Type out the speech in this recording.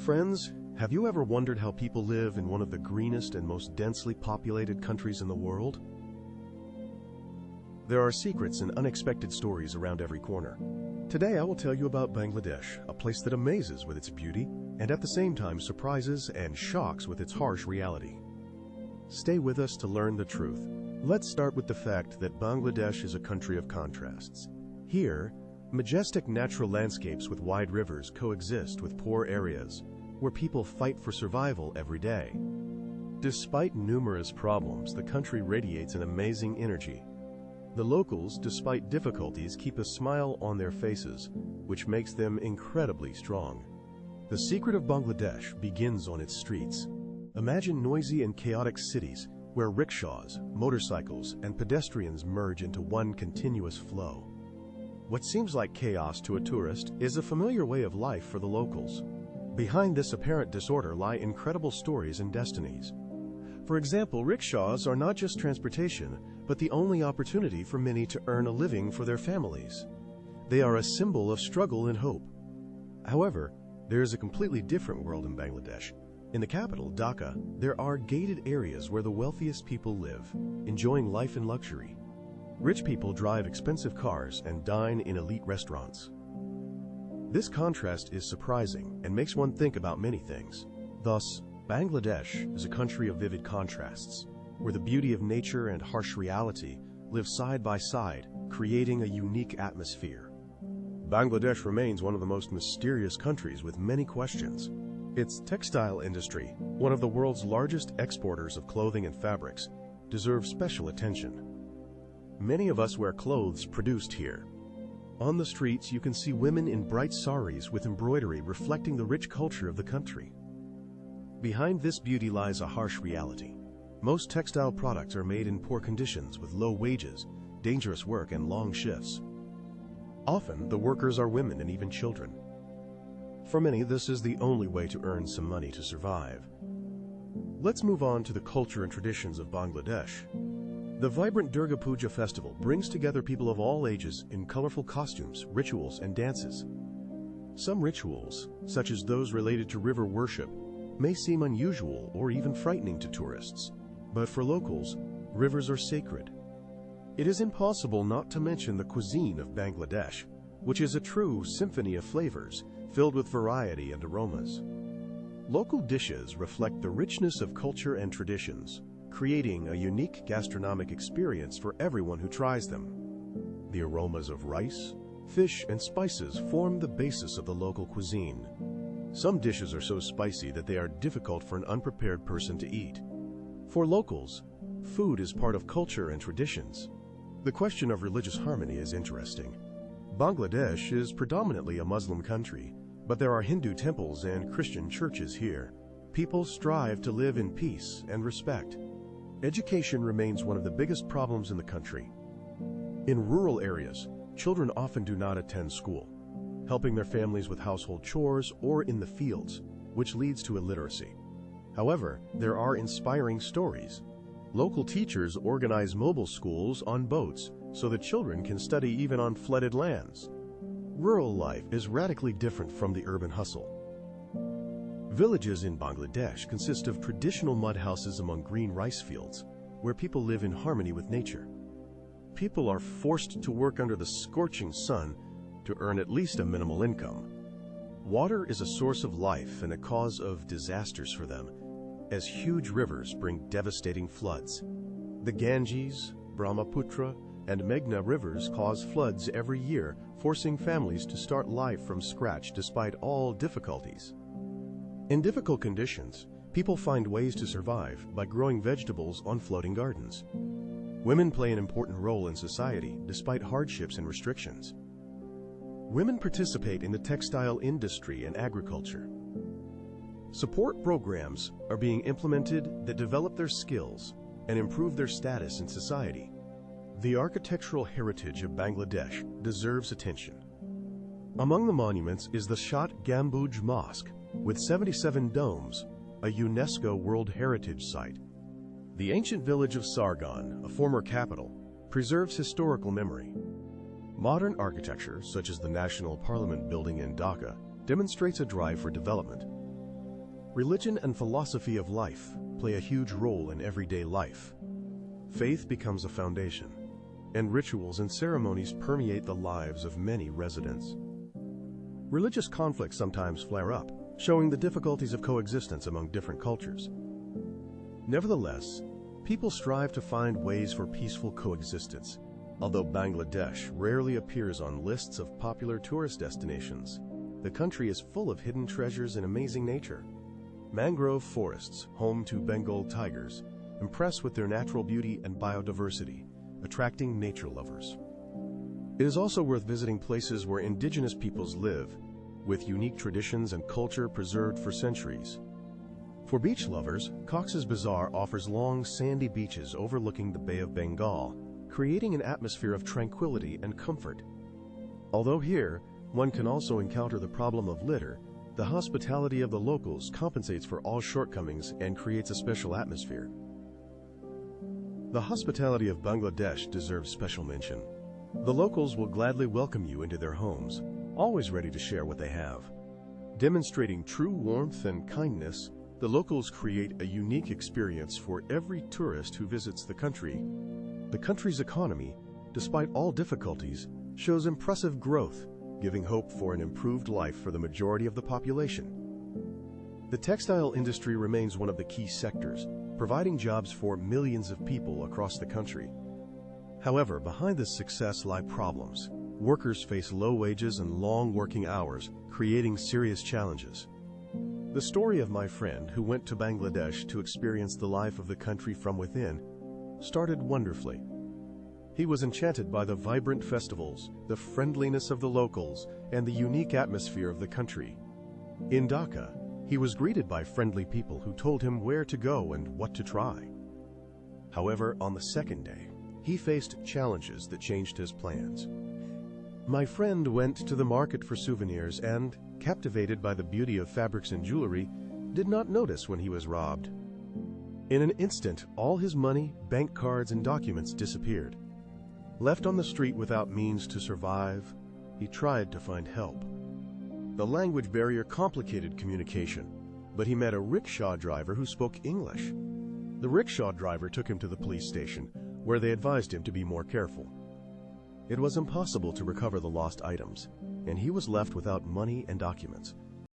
Friends, have you ever wondered how people live in one of the greenest and most densely populated countries in the world? There are secrets and unexpected stories around every corner. Today I will tell you about Bangladesh, a place that amazes with its beauty and at the same time surprises and shocks with its harsh reality. Stay with us to learn the truth. Let's start with the fact that Bangladesh is a country of contrasts. Here, majestic natural landscapes with wide rivers coexist with poor areas where people fight for survival every day. Despite numerous problems, the country radiates an amazing energy. The locals, despite difficulties, keep a smile on their faces, which makes them incredibly strong. The secret of Bangladesh begins on its streets. Imagine noisy and chaotic cities where rickshaws, motorcycles, and pedestrians merge into one continuous flow. What seems like chaos to a tourist is a familiar way of life for the locals. Behind this apparent disorder lie incredible stories and destinies. For example, rickshaws are not just transportation, but the only opportunity for many to earn a living for their families. They are a symbol of struggle and hope. However, there is a completely different world in Bangladesh. In the capital, Dhaka, there are gated areas where the wealthiest people live, enjoying life in luxury. Rich people drive expensive cars and dine in elite restaurants. This contrast is surprising and makes one think about many things. Thus, Bangladesh is a country of vivid contrasts, where the beauty of nature and harsh reality live side by side, creating a unique atmosphere. Bangladesh remains one of the most mysterious countries with many questions. Its textile industry, one of the world's largest exporters of clothing and fabrics, deserves special attention. Many of us wear clothes produced here. On the streets, you can see women in bright saris with embroidery reflecting the rich culture of the country. Behind this beauty lies a harsh reality. Most textile products are made in poor conditions with low wages, dangerous work, and long shifts. Often, the workers are women and even children. For many, this is the only way to earn some money to survive. Let's move on to the culture and traditions of Bangladesh. The vibrant Durga Puja festival brings together people of all ages in colorful costumes, rituals, and dances. Some rituals, such as those related to river worship, may seem unusual or even frightening to tourists, but for locals, rivers are sacred. It is impossible not to mention the cuisine of Bangladesh, which is a true symphony of flavors filled with variety and aromas. Local dishes reflect the richness of culture and traditions, creating a unique gastronomic experience for everyone who tries them. The aromas of rice, fish, and spices form the basis of the local cuisine. Some dishes are so spicy that they are difficult for an unprepared person to eat. For locals, food is part of culture and traditions. The question of religious harmony is interesting. Bangladesh is predominantly a Muslim country, but there are Hindu temples and Christian churches here. People strive to live in peace and respect. Education remains one of the biggest problems in the country. In rural areas, children often do not attend school, helping their families with household chores or in the fields, which leads to illiteracy. However, there are inspiring stories. Local teachers organize mobile schools on boats so that children can study even on flooded lands. Rural life is radically different from the urban hustle. Villages in Bangladesh consist of traditional mud houses among green rice fields, where people live in harmony with nature. People are forced to work under the scorching sun to earn at least a minimal income. Water is a source of life and a cause of disasters for them, as huge rivers bring devastating floods. The Ganges, Brahmaputra, and Meghna rivers cause floods every year, forcing families to start life from scratch despite all difficulties. In difficult conditions, people find ways to survive by growing vegetables on floating gardens. Women play an important role in society despite hardships and restrictions. Women participate in the textile industry and agriculture. Support programs are being implemented that develop their skills and improve their status in society. The architectural heritage of Bangladesh deserves attention. Among the monuments is the Shat Gambuj Mosque, with 77 domes, a UNESCO World Heritage Site. The ancient village of Sargon, a former capital, preserves historical memory. Modern architecture, such as the National Parliament building in Dhaka, demonstrates a drive for development. Religion and philosophy of life play a huge role in everyday life. Faith becomes a foundation, and rituals and ceremonies permeate the lives of many residents. Religious conflicts sometimes flare up, showing the difficulties of coexistence among different cultures. Nevertheless, people strive to find ways for peaceful coexistence. Although Bangladesh rarely appears on lists of popular tourist destinations, the country is full of hidden treasures and amazing nature. Mangrove forests, home to Bengal tigers, impress with their natural beauty and biodiversity, attracting nature lovers. It is also worth visiting places where indigenous peoples live, with unique traditions and culture preserved for centuries. For beach lovers, Cox's Bazar offers long, sandy beaches overlooking the Bay of Bengal, creating an atmosphere of tranquility and comfort. Although here, one can also encounter the problem of litter, the hospitality of the locals compensates for all shortcomings and creates a special atmosphere. The hospitality of Bangladesh deserves special mention. The locals will gladly welcome you into their homes, always ready to share what they have. Demonstrating true warmth and kindness, the locals create a unique experience for every tourist who visits the country. The country's economy, despite all difficulties, shows impressive growth, giving hope for an improved life for the majority of the population. The textile industry remains one of the key sectors, providing jobs for millions of people across the country. However, behind this success lie problems. Workers face low wages and long working hours, creating serious challenges. The story of my friend who went to Bangladesh to experience the life of the country from within started wonderfully. He was enchanted by the vibrant festivals, the friendliness of the locals, and the unique atmosphere of the country. In Dhaka, he was greeted by friendly people who told him where to go and what to try. However, on the second day, he faced challenges that changed his plans. My friend went to the market for souvenirs and, captivated by the beauty of fabrics and jewelry, did not notice when he was robbed. In an instant, all his money, bank cards, and documents disappeared. Left on the street without means to survive, he tried to find help. The language barrier complicated communication, but he met a rickshaw driver who spoke English. The rickshaw driver took him to the police station, where they advised him to be more careful. It was impossible to recover the lost items, and he was left without money and documents.